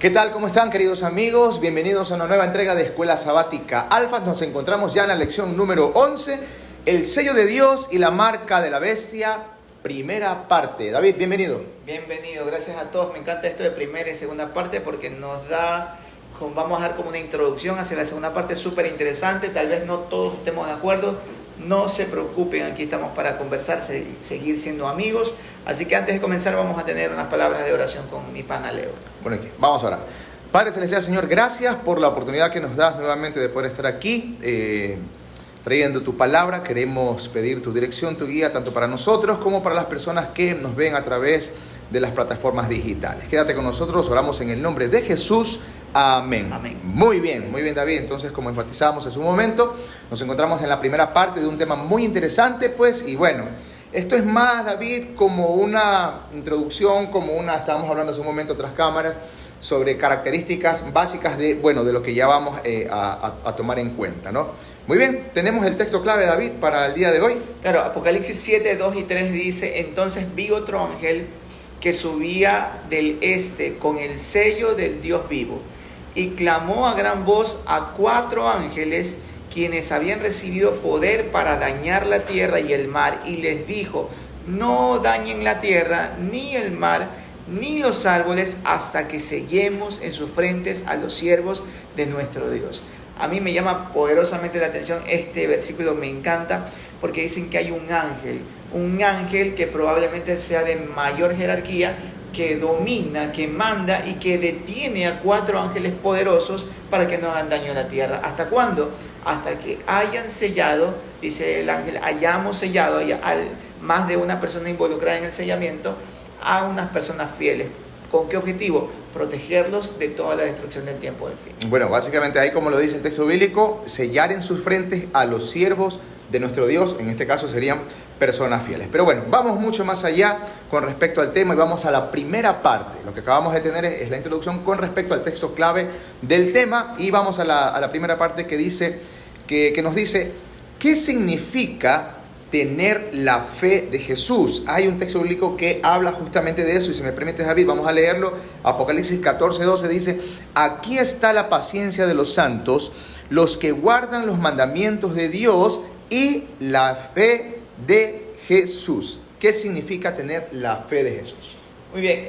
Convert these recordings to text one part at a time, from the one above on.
¿Qué tal? ¿Cómo están, queridos amigos? Bienvenidos a una nueva entrega de Escuela Sabática Alfa. Nos encontramos ya en la lección número 11, el sello de Dios y la marca de la bestia, primera parte. David, bienvenido. Bienvenido, gracias a todos. Me encanta esto de primera y segunda parte porque vamos a dar como una introducción hacia la segunda parte súper interesante. Tal vez no todos estemos de acuerdo. No se preocupen, aquí estamos para conversar, seguir siendo amigos. Así que antes de comenzar vamos a tener unas palabras de oración con mi pana Leo. Bueno, aquí, vamos a orar. Padre Celestial, Señor, gracias por la oportunidad que nos das nuevamente de poder estar aquí trayendo tu palabra. Queremos pedir tu dirección, tu guía, tanto para nosotros como para las personas que nos ven a través de las plataformas digitales. Quédate con nosotros, oramos en el nombre de Jesús. Amén. Amén. Muy bien, David. Entonces, como enfatizamos hace un momento, nos encontramos en la primera parte de un tema muy interesante, pues, y bueno, esto es más, David, como una introducción, estábamos hablando hace un momento tras cámaras, sobre características básicas de lo que ya vamos a tomar en cuenta, ¿no? Muy bien, tenemos el texto clave, David, para el día de hoy. Claro, Apocalipsis 7, 2 y 3 dice: entonces vi otro ángel que subía del este con el sello del Dios vivo, y clamó a gran voz a 4 ángeles, quienes habían recibido poder para dañar la tierra y el mar, y les dijo: no dañen la tierra, ni el mar, ni los árboles, hasta que sellemos en sus frentes a los siervos de nuestro Dios. A mí me llama poderosamente la atención este versículo, me encanta, porque dicen que hay un ángel que probablemente sea de mayor jerarquía, que domina, que manda y que detiene a 4 ángeles poderosos para que no hagan daño a la tierra. ¿Hasta cuándo? Hasta que hayan sellado, dice el ángel, hayamos sellado más de una persona involucrada en el sellamiento, a unas personas fieles. ¿Con qué objetivo? Protegerlos de toda la destrucción del tiempo del fin. Bueno, básicamente ahí, como lo dice el texto bíblico, sellar en sus frentes a los siervos de nuestro Dios, en este caso serían personas fieles. Pero bueno, vamos mucho más allá con respecto al tema y vamos a la primera parte. Lo que acabamos de tener es la introducción con respecto al texto clave del tema, y vamos a la primera parte que nos dice ¿qué significa tener la fe de Jesús? Hay un texto bíblico que habla justamente de eso, y si me permites, David, vamos a leerlo. Apocalipsis 14, 12 dice: aquí está la paciencia de los santos, los que guardan los mandamientos de Dios y la fe de Jesús. ¿Qué significa tener la fe de Jesús? Muy bien,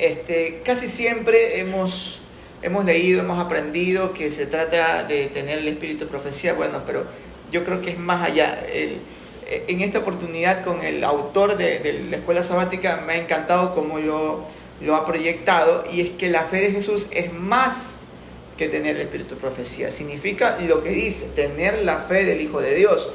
casi siempre hemos leído, hemos aprendido que se trata de tener el espíritu de profecía. Bueno, pero yo creo que es más allá. En esta oportunidad, con el autor de la Escuela Sabática, me ha encantado cómo lo ha proyectado, y es que la fe de Jesús es más que tener el espíritu de profecía. Significa lo que dice, tener la fe del Hijo de Dios.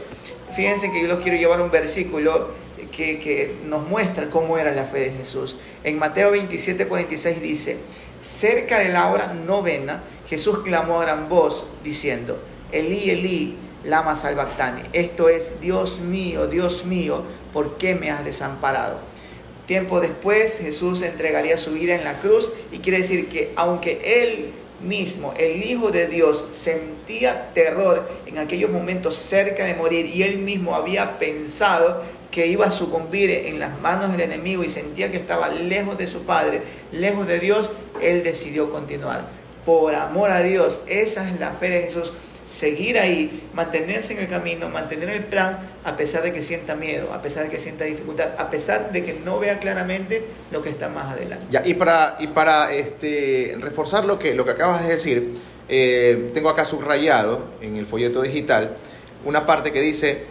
Fíjense que yo los quiero llevar a un versículo que nos muestra cómo era la fe de Jesús. En Mateo 27, 46 dice: cerca de la hora novena, Jesús clamó a gran voz, diciendo: Elí, Elí, lama sabactani. Esto es: Dios mío, ¿por qué me has desamparado? Tiempo después, Jesús entregaría su vida en la cruz, y quiere decir que aunque Él mismo, el Hijo de Dios, sentía terror en aquellos momentos cerca de morir, y Él mismo había pensado que iba a sucumbir en las manos del enemigo y sentía que estaba lejos de su Padre, lejos de Dios, Él decidió continuar. Por amor a Dios, esa es la fe de Jesús. Seguir ahí, mantenerse en el camino, mantener el plan, a pesar de que sienta miedo, a pesar de que sienta dificultad, a pesar de que no vea claramente lo que está más adelante. Ya, y para reforzar lo que acabas de decir, tengo acá subrayado en el folleto digital una parte que dice,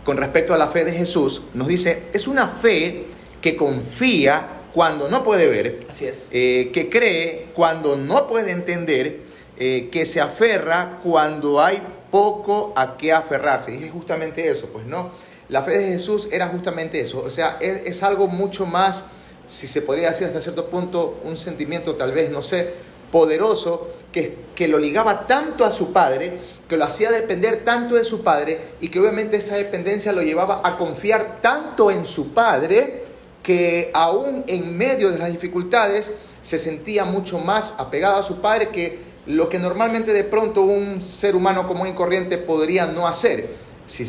con respecto a la fe de Jesús, nos dice: es una fe que confía cuando no puede ver. Así es. Que cree cuando no puede entender, que se aferra cuando hay poco a qué aferrarse. Y es justamente eso, pues, ¿no? La fe de Jesús era justamente eso. O sea, es algo mucho más, si se podría decir hasta cierto punto, un sentimiento tal vez, no sé, poderoso, que lo ligaba tanto a su Padre, que lo hacía depender tanto de su Padre, y que obviamente esa dependencia lo llevaba a confiar tanto en su Padre, que aún en medio de las dificultades se sentía mucho más apegado a su Padre que lo que normalmente de pronto un ser humano común y corriente podría no hacer. Si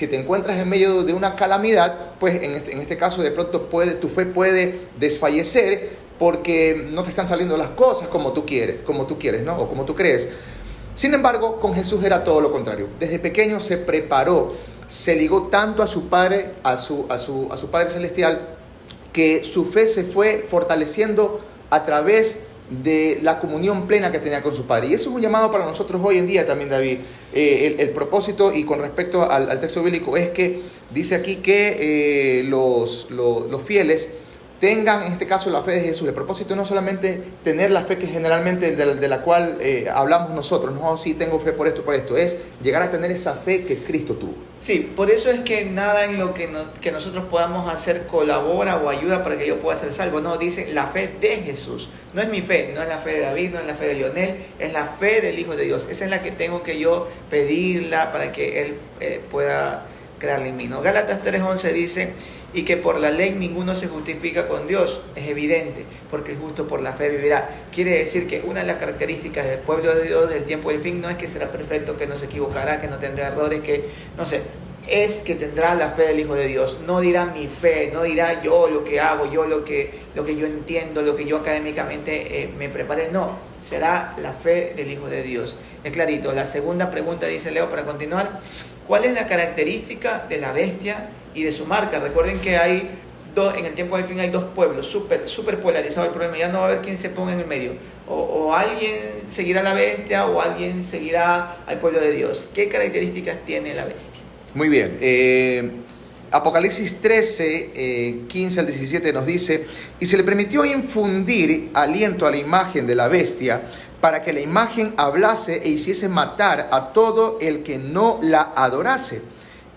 te encuentras en medio de una calamidad, pues en este caso de pronto tu fe puede desfallecer porque no te están saliendo las cosas como tú quieres, ¿no? O como tú crees. Sin embargo, con Jesús era todo lo contrario. Desde pequeño se preparó, se ligó tanto a su Padre, a su Padre Celestial, que su fe se fue fortaleciendo a través de la comunión plena que tenía con su Padre. Y eso es un llamado para nosotros hoy en día también, David. El propósito, y con respecto al texto bíblico, es que dice aquí que los fieles tengan, en este caso, la fe de Jesús. El propósito no solamente tener la fe que generalmente de la cual hablamos nosotros, no, sí tengo fe por esto, es llegar a tener esa fe que Cristo tuvo. Sí, por eso es que nada en lo que nosotros podamos hacer colabora o ayuda para que yo pueda ser salvo. No, dice la fe de Jesús. No es mi fe, no es la fe de David, no es la fe de Lionel, es la fe del Hijo de Dios. Esa es la que tengo que yo pedirla para que Él pueda crearla en mí, ¿no? Gálatas 3:11 dice: y que por la ley ninguno se justifica con Dios. Es evidente, porque el justo por la fe vivirá. Quiere decir que una de las características del pueblo de Dios del tiempo del fin no es que será perfecto, que no se equivocará, que no tendrá errores, que no sé, es que tendrá la fe del Hijo de Dios. No dirá mi fe, no dirá yo lo que hago, yo lo que yo entiendo, lo que yo académicamente me preparé. No, será la fe del Hijo de Dios. Es clarito. La segunda pregunta, dice Leo, para continuar: ¿cuál es la característica de la bestia y de su marca? Recuerden que hay en el tiempo del fin hay dos pueblos, súper polarizado el problema. Ya no va a haber quien se ponga en el medio. O alguien seguirá a la bestia o alguien seguirá al pueblo de Dios. ¿Qué características tiene la bestia? Muy bien. Apocalipsis 13, 15 al 17 nos dice: y se le permitió infundir aliento a la imagen de la bestia, para que la imagen hablase e hiciese matar a todo el que no la adorase.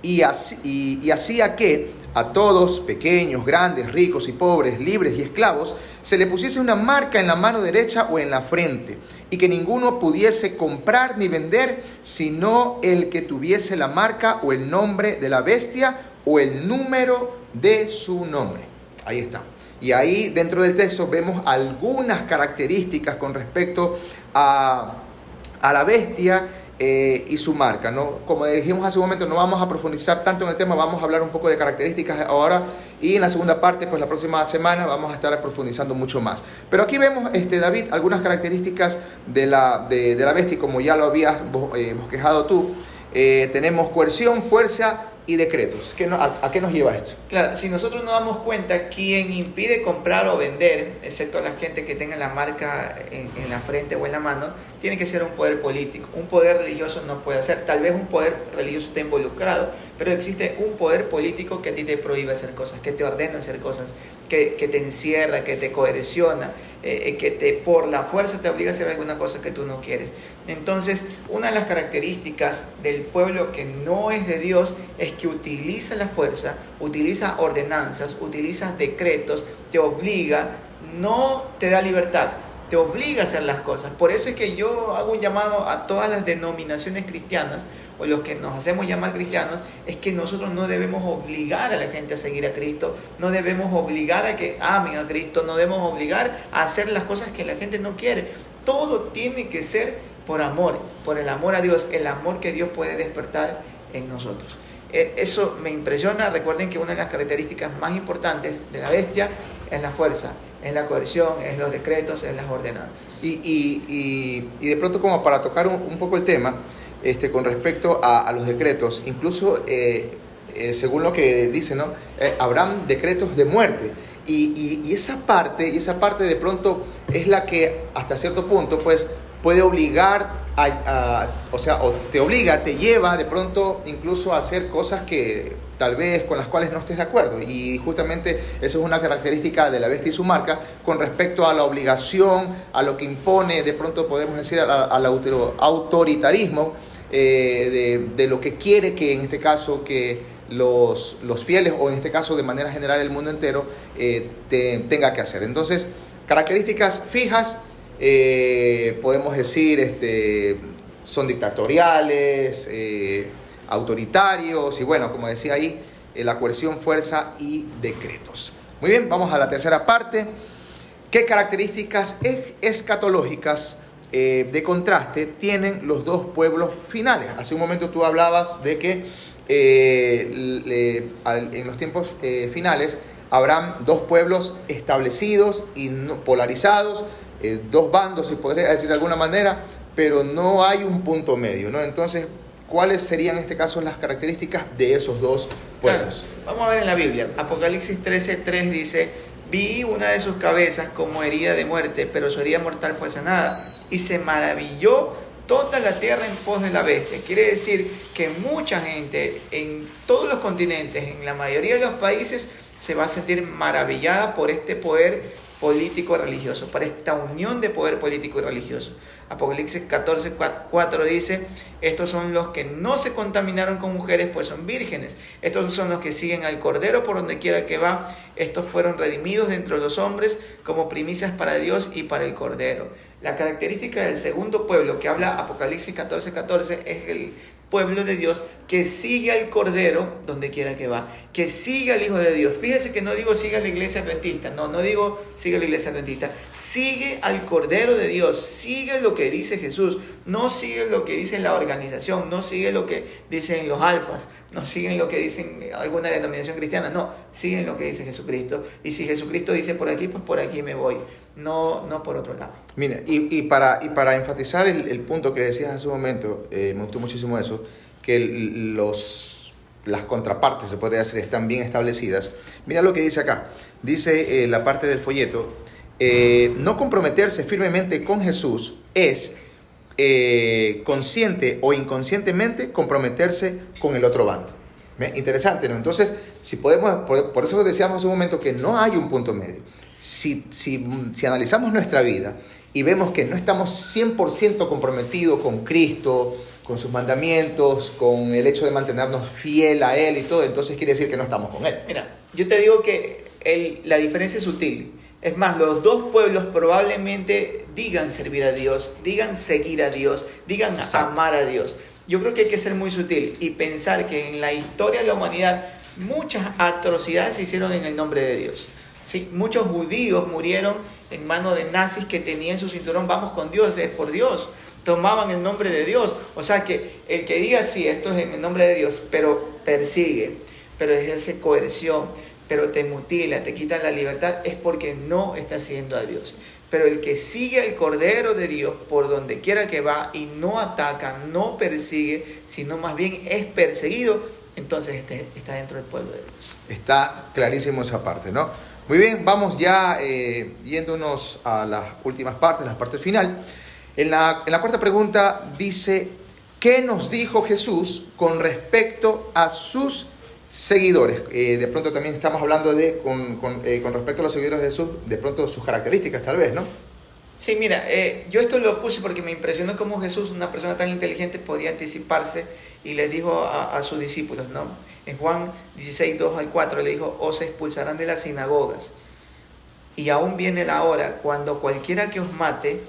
Y hacía que a todos, pequeños, grandes, ricos y pobres, libres y esclavos, se le pusiese una marca en la mano derecha o en la frente, y que ninguno pudiese comprar ni vender, sino el que tuviese la marca o el nombre de la bestia o el número de su nombre. Ahí está. Y ahí dentro del texto vemos algunas características con respecto a la bestia y su marca, ¿no? Como dijimos hace un momento, no vamos a profundizar tanto en el tema, vamos a hablar un poco de características ahora, y en la segunda parte, pues la próxima semana, vamos a estar profundizando mucho más. Pero aquí vemos, David, algunas características de la bestia, como ya lo habías bosquejado tú. Tenemos coerción, fuerza y decretos. ¿A qué nos lleva esto? Claro, si nosotros nos damos cuenta, quien impide comprar o vender, excepto la gente que tenga la marca en la frente o en la mano, tiene que ser un poder político. Un poder religioso no puede ser. Tal vez un poder religioso esté involucrado, pero existe un poder político que a ti te prohíbe hacer cosas, que te ordena hacer cosas, que te encierra, que te coerciona, que por la fuerza te obliga a hacer alguna cosa que tú no quieres. Entonces, una de las características del pueblo que no es de Dios es que utiliza la fuerza, utiliza ordenanzas, utiliza decretos, te obliga, no te da libertad, te obliga a hacer las cosas. Por eso es que yo hago un llamado a todas las denominaciones cristianas, o los que nos hacemos llamar cristianos, es que nosotros no debemos obligar a la gente a seguir a Cristo, no debemos obligar a que amen a Cristo, no debemos obligar a hacer las cosas que la gente no quiere. Todo tiene que ser por amor, por el amor a Dios, el amor que Dios puede despertar en nosotros. Eso me impresiona. Recuerden que una de las características más importantes de la bestia es la fuerza, es la coerción, es los decretos, es las ordenanzas. Y de pronto, como para tocar un poco el tema, con respecto a los decretos, incluso según lo que dice, ¿no? Habrán decretos de muerte. Y esa parte de pronto es la que hasta cierto punto pues puede obligar o te obliga, te lleva de pronto incluso a hacer cosas que tal vez con las cuales no estés de acuerdo. Y justamente eso es una característica de la bestia y su marca con respecto a la obligación, a lo que impone, de pronto podemos decir al autoritarismo de lo que quiere que en este caso que los fieles, o en este caso de manera general el mundo entero, tenga que hacer. Entonces, características fijas, podemos decir, son dictatoriales, autoritarios, y bueno, como decía ahí, la coerción, fuerza y decretos. Muy bien, vamos a la tercera parte. ¿Qué características escatológicas de contraste tienen los dos pueblos finales? Hace un momento tú hablabas de que en los tiempos finales habrán dos pueblos establecidos y polarizados, dos bandos, si podría decir de alguna manera, pero no hay un punto medio, ¿no? Entonces, ¿cuáles serían en este caso las características de esos dos pueblos? Claro. Vamos a ver en la Biblia. Apocalipsis 13:3 dice: vi una de sus cabezas como herida de muerte, pero su herida mortal fue sanada, y se maravilló toda la tierra en pos de la bestia. Quiere decir que mucha gente en todos los continentes, en la mayoría de los países, se va a sentir maravillada por este poder político religioso, por esta unión de poder político y religioso. Apocalipsis 14:4 dice: estos son los que no se contaminaron con mujeres, pues son vírgenes. Estos son los que siguen al Cordero por donde quiera que va. Estos fueron redimidos de entre los hombres como primicias para Dios y para el Cordero. La característica del segundo pueblo que habla Apocalipsis 14:14 es el pueblo de Dios que sigue al Cordero donde quiera que va, que sigue al Hijo de Dios. Fíjese que no digo sigue a la iglesia adventista, no digo sigue a la iglesia adventista, sigue al Cordero de Dios, sigue lo que dice Jesús, no sigue lo que dice la organización, no sigue lo que dicen los alfas, no siguen lo que dicen alguna denominación cristiana, no, siguen lo que dice Jesucristo. Y si Jesucristo dice por aquí, pues por aquí me voy, no por otro lado. Mira, y para enfatizar el punto que decías hace un momento, me gustó muchísimo eso, que las contrapartes, se podría decir, están bien establecidas. Mira lo que dice acá, dice la parte del folleto: no comprometerse firmemente con Jesús es consciente o inconscientemente comprometerse con el otro bando. Interesante, ¿no? Entonces, si podemos, por eso decíamos hace un momento que no hay un punto medio. Si analizamos nuestra vida y vemos que no estamos 100% comprometidos con Cristo, con sus mandamientos, con el hecho de mantenernos fiel a Él y todo, entonces quiere decir que no estamos con Él. Mira, yo te digo que la diferencia es sutil. Es más, los dos pueblos probablemente digan servir a Dios, digan seguir a Dios, digan Exacto. Amar a Dios. Yo creo que hay que ser muy sutil y pensar que en la historia de la humanidad muchas atrocidades se hicieron en el nombre de Dios. ¿Sí? Muchos judíos murieron en manos de nazis que tenían en su cinturón: vamos con Dios, es por Dios. Tomaban el nombre de Dios. O sea que el que diga sí, esto es en el nombre de Dios, pero persigue, pero ejerce coerción, pero te mutila, te quita la libertad, es porque no está siguiendo a Dios. Pero el que sigue al Cordero de Dios por donde quiera que va y no ataca, no persigue, sino más bien es perseguido, entonces está dentro del pueblo de Dios. Está clarísimo esa parte, ¿no? Muy bien, vamos ya yéndonos a las últimas partes, la parte final. En la cuarta pregunta dice: ¿qué nos dijo Jesús con respecto a sus seguidores? De pronto también estamos hablando con respecto a los seguidores de Jesús, de pronto sus características tal vez, ¿no? Sí, mira, yo esto lo puse porque me impresionó cómo Jesús, una persona tan inteligente, podía anticiparse y le dijo a sus discípulos, ¿no? En Juan 16:2-4 le dijo: os expulsarán de las sinagogas, y aún viene la hora cuando cualquiera que os mate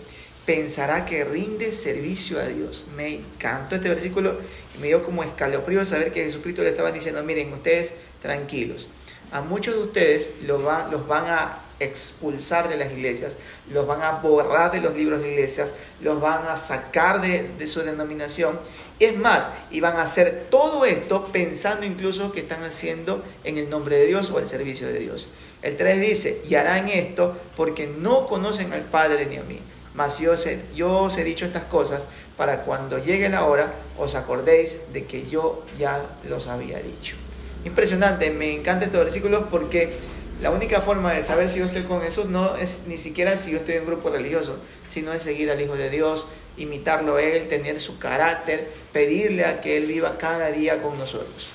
pensará que rinde servicio a Dios. Me encantó este versículo y me dio como escalofrío saber que Jesucristo le estaba diciendo: miren, ustedes tranquilos, a muchos de ustedes los van a expulsar de las iglesias, los van a borrar de los libros de iglesias, los van a sacar de su denominación. Es más, y van a hacer todo esto pensando incluso que están haciendo en el nombre de Dios o el servicio de Dios. El 3 dice: y harán esto porque no conocen al Padre ni a mí. Mas yo os he dicho estas cosas para cuando llegue la hora os acordéis de que yo ya los había dicho. Impresionante, me encantan estos versículos porque la única forma de saber si yo estoy con Jesús no es ni siquiera si yo estoy en un grupo religioso, sino es seguir al Hijo de Dios, imitarlo a Él, tener su carácter, pedirle a que Él viva cada día con nosotros.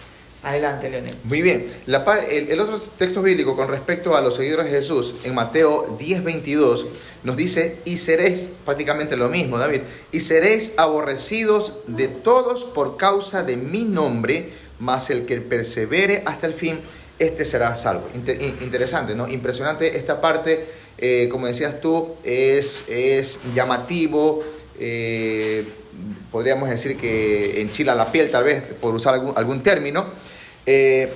Adelante, Leonel. Muy bien. El otro texto bíblico con respecto a los seguidores de Jesús, en Mateo 10:22, nos dice: y seréis, prácticamente lo mismo, David, y seréis aborrecidos de todos por causa de mi nombre, mas el que persevere hasta el fin, este será salvo. Interesante, ¿no? Impresionante esta parte, como decías tú, es llamativo. Podríamos decir que enchila la piel, tal vez, por usar algún término. Qué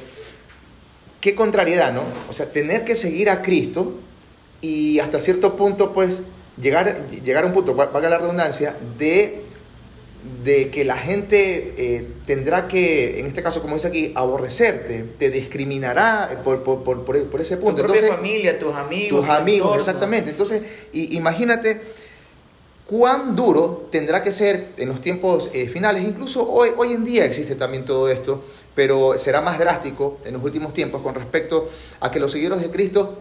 contrariedad, ¿no? O sea, tener que seguir a Cristo y hasta cierto punto, pues, llegar a un punto, valga la redundancia, de de que la gente tendrá que, en este caso como dice aquí, aborrecerte, te discriminará por ese punto. Tu propia Entonces, familia, tus amigos. tus amigos, entorno. exactamente. Entonces, imagínate cuán duro tendrá que ser en los tiempos finales. Incluso hoy en día existe también todo esto, pero será más drástico en los últimos tiempos con respecto a que los seguidores de Cristo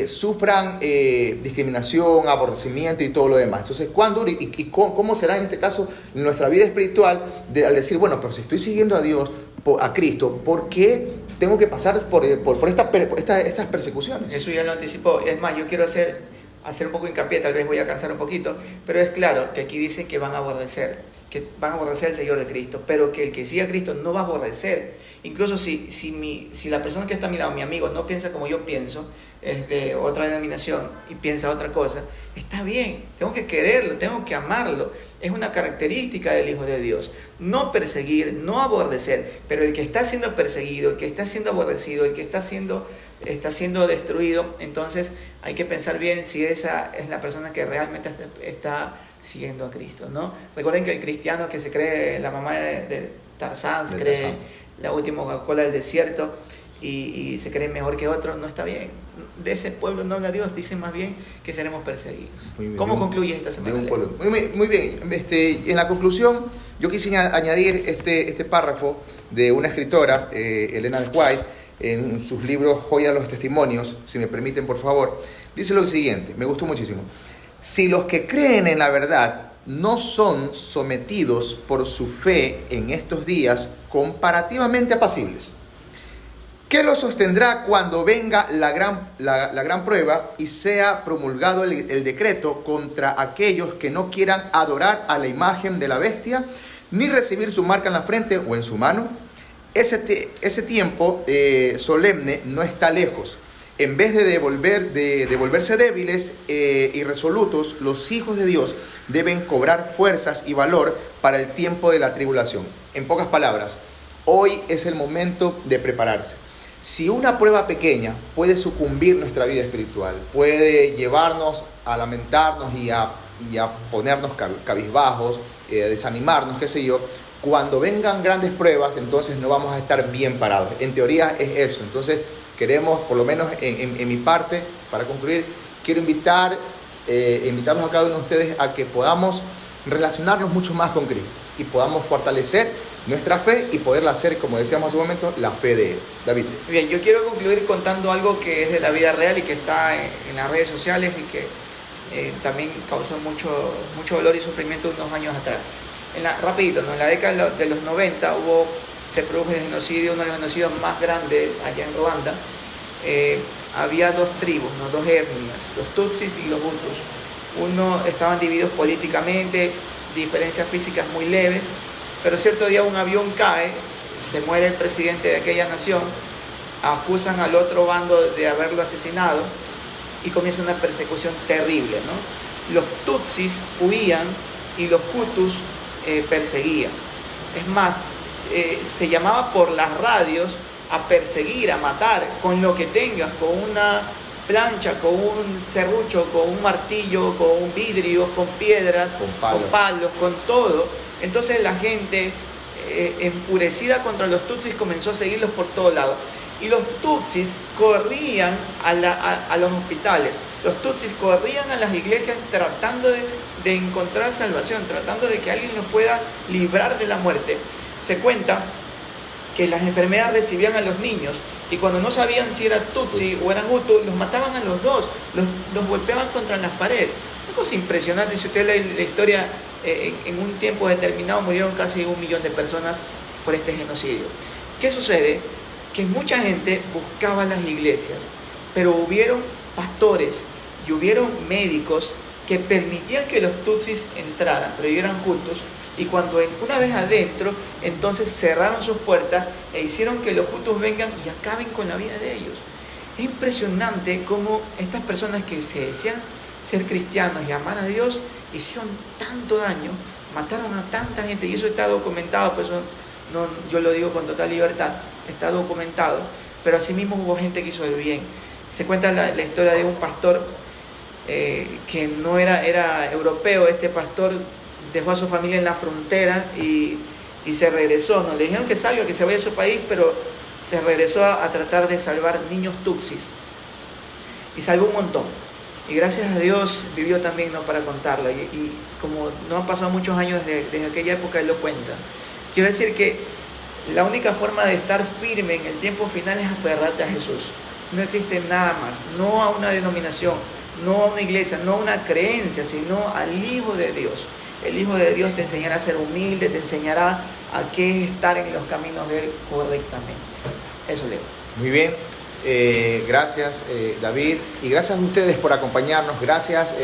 sufran discriminación, aborrecimiento y todo lo demás. Entonces, ¿cuán duro y cómo será en este caso nuestra vida espiritual al decir, bueno, pero si estoy siguiendo a Dios, a Cristo, ¿por qué tengo que pasar por estas persecuciones? Eso ya lo anticipó. Es más, yo quiero hacer un poco hincapié, tal vez voy a cansar un poquito, pero es claro que aquí dicen que van a aborrecer al Señor de Cristo, pero que el que siga a Cristo no va a aborrecer. Incluso si la persona que está a mi lado, mi amigo, no piensa como yo pienso, es de otra denominación y piensa otra cosa, está bien, tengo que quererlo, tengo que amarlo. Es una característica del Hijo de Dios. No perseguir, no aborrecer, pero el que está siendo perseguido, el que está siendo aborrecido, el que está siendo destruido, entonces hay que pensar bien si esa es la persona que realmente está siguiendo a Cristo, ¿no? Recuerden que el cristiano que se cree la mamá de Tarzán, se cree la última Coca-Cola del desierto y se cree mejor que otros, no está bien. De ese pueblo no habla Dios, dice más bien que seremos perseguidos. ¿Cómo concluye esta semana? Muy bien. En la conclusión, yo quise añadir este párrafo de una escritora, Elena de White, en sus libros Joya de los Testimonios, si me permiten, por favor. Dice lo siguiente, me gustó muchísimo. Si los que creen en la verdad no son sometidos por su fe en estos días comparativamente apacibles, ¿qué los sostendrá cuando venga la gran prueba y sea promulgado el decreto contra aquellos que no quieran adorar a la imagen de la bestia, ni recibir su marca en la frente o en su mano? Ese tiempo solemne no está lejos. En vez de devolverse débiles y resolutos, los hijos de Dios deben cobrar fuerzas y valor para el tiempo de la tribulación. En pocas palabras, hoy es el momento de prepararse. Si una prueba pequeña puede sucumbir nuestra vida espiritual, puede llevarnos a lamentarnos y a ponernos cabizbajos, desanimarnos, qué sé yo, cuando vengan grandes pruebas, entonces no vamos a estar bien parados. En teoría es eso. Entonces queremos, por lo menos en mi parte, para concluir, quiero invitarlos a cada uno de ustedes a que podamos relacionarnos mucho más con Cristo y podamos fortalecer nuestra fe y poderla hacer, como decíamos hace un momento, la fe de Él. David. Bien, yo quiero concluir contando algo que es de la vida real y que está en las redes sociales y que también causó mucho dolor y sufrimiento unos años atrás. Rapidito, ¿no? En la década de los 90 se produjo el genocidio, uno de los genocidios más grandes allá en Ruanda. Había dos tribus, ¿no? Dos etnias, los Tutsis y los Hutus. Uno estaban divididos políticamente, diferencias físicas muy leves, pero cierto día un avión cae, se muere el presidente de aquella nación, acusan al otro bando de haberlo asesinado y comienza una persecución terrible, ¿no? Los Tutsis huían y los Hutus perseguían. Es más, se llamaba por las radios a perseguir, a matar, con lo que tengas, con una plancha, con un serrucho, con un martillo, con un vidrio, con piedras, con palos, con todo. Entonces la gente enfurecida contra los Tutsis comenzó a seguirlos por todos lados. Y los Tutsis corrían a los hospitales, los Tutsis corrían a las iglesias tratando de encontrar salvación, tratando de que alguien los pueda librar de la muerte. Se cuenta que las enfermeras recibían a los niños y cuando no sabían si era Tutsi o eran Hutu, los mataban a los dos, los golpeaban contra las paredes. Una cosa impresionante, si usted lee la historia, en un tiempo determinado murieron casi 1 millón de personas por este genocidio. ¿Qué sucede? Que mucha gente buscaba las iglesias, pero hubieron pastores y hubieron médicos que permitían que los Tutsis entraran, pero ellos eran Hutus, y cuando una vez adentro, entonces cerraron sus puertas e hicieron que los Hutus vengan y acaben con la vida de ellos. Es impresionante cómo estas personas que se decían ser cristianos y amar a Dios, hicieron tanto daño, mataron a tanta gente, y eso está documentado, por eso yo lo digo con total libertad, está documentado, pero asimismo hubo gente que hizo el bien. Se cuenta la historia de un pastor que no era europeo. Este pastor dejó a su familia en la frontera y se regresó, ¿no? Le dijeron que salga, que se vaya a su país, pero se regresó a tratar de salvar niños tutsis. Y salvó un montón. Y gracias a Dios vivió también, ¿no?, para contarla. Y como no han pasado muchos años desde aquella época, él lo cuenta. Quiero decir que la única forma de estar firme en el tiempo final es aferrarte a Jesús. No existe nada más. No a una denominación, no a una iglesia, no a una creencia, sino al Hijo de Dios. El Hijo de Dios te enseñará a ser humilde, te enseñará a qué estar en los caminos de Él correctamente. Eso leo. Muy bien. Gracias, David, y gracias a ustedes por acompañarnos. Gracias,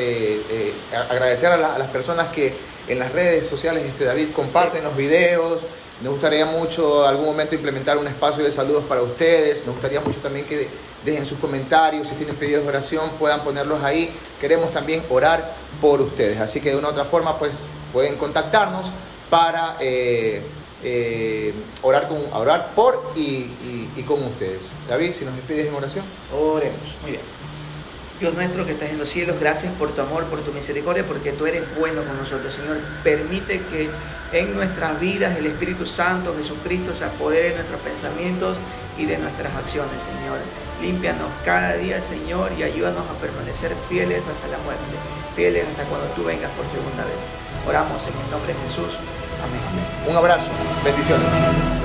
agradecer a las personas que en las redes sociales, David, comparten los videos. Nos gustaría mucho algún momento implementar un espacio de saludos para ustedes. Nos gustaría mucho también que dejen sus comentarios. Si tienen pedidos de oración, puedan ponerlos ahí. Queremos también orar por ustedes. Así que de una u otra forma, pues pueden contactarnos para orar por y con ustedes. David, si nos despides en oración. Oremos. Muy bien. Dios nuestro que estás en los cielos, gracias por tu amor, por tu misericordia, porque tú eres bueno con nosotros, Señor. Permite que en nuestras vidas el Espíritu Santo, Jesucristo, se apodere de nuestros pensamientos y de nuestras acciones, Señor. Límpianos cada día, Señor, y ayúdanos a permanecer fieles hasta la muerte, fieles hasta cuando tú vengas por segunda vez. Oramos en el nombre de Jesús. Amén. Un abrazo. Bendiciones.